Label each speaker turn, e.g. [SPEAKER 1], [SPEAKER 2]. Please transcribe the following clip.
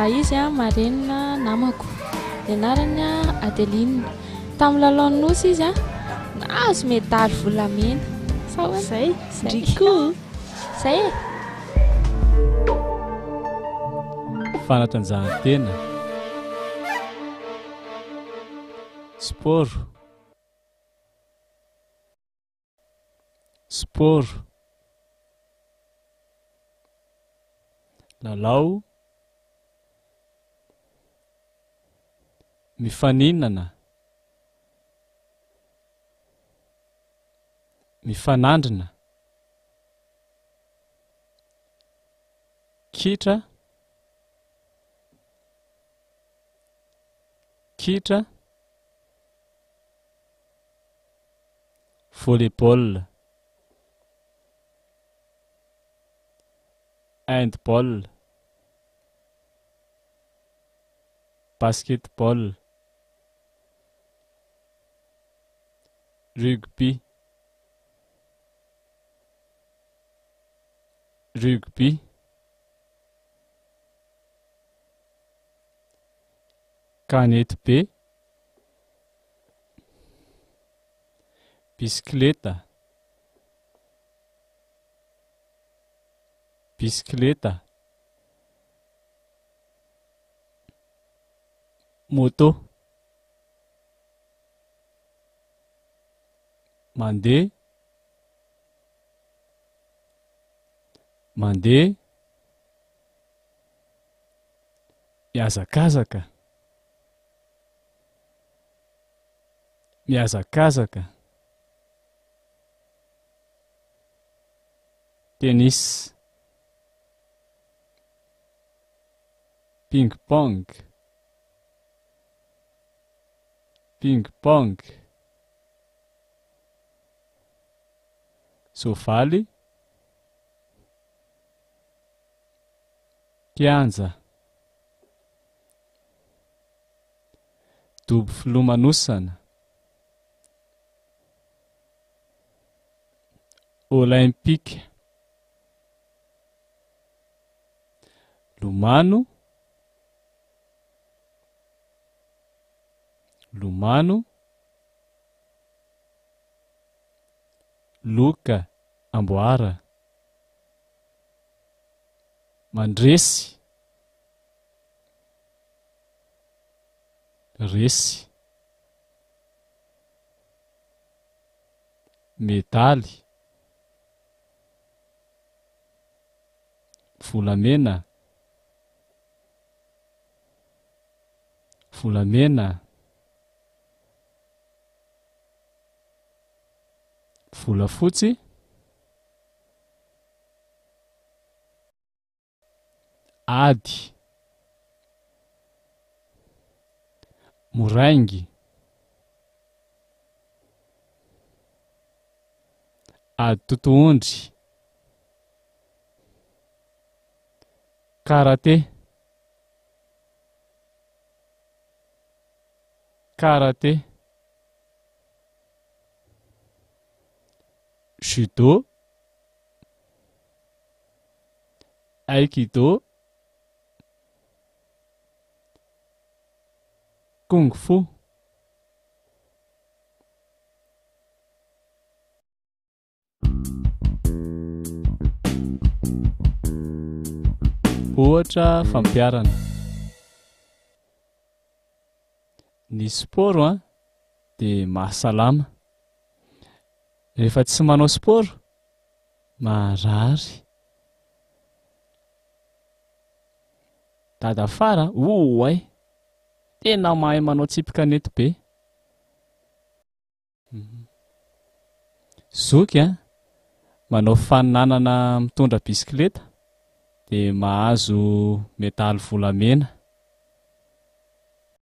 [SPEAKER 1] izy a Marenina namako. Ianarany Adeline. Tamin'ny lalao nosy izy a nahazo medaly volamena. Sao
[SPEAKER 2] zay ndriko
[SPEAKER 1] zay e.
[SPEAKER 3] Fanatanjahantena, sport, lalao, mifaninana, mifanandrina, kitra, volleyball, handball, basketball, rugby, canette B, bicyclette, moto, mandeha, mihazakazaka, tennis, ping pong, soavaly, kianja, dobo filomanosana, olympique, lomano, loka, amboara, mandresy, resy, medaly, volamena, volafotsy, ady, moraingy, ady totohondry, karaté, judo, aikido, kung fu, ohatra fampiarana. Ny sport dia mahasalama. Rehefa tsy manao sport marary. Dada fara tena mahay manao tsipikanety be. Zoky manao faninanana mitondra bisikileta dia mahazo medaly volamena.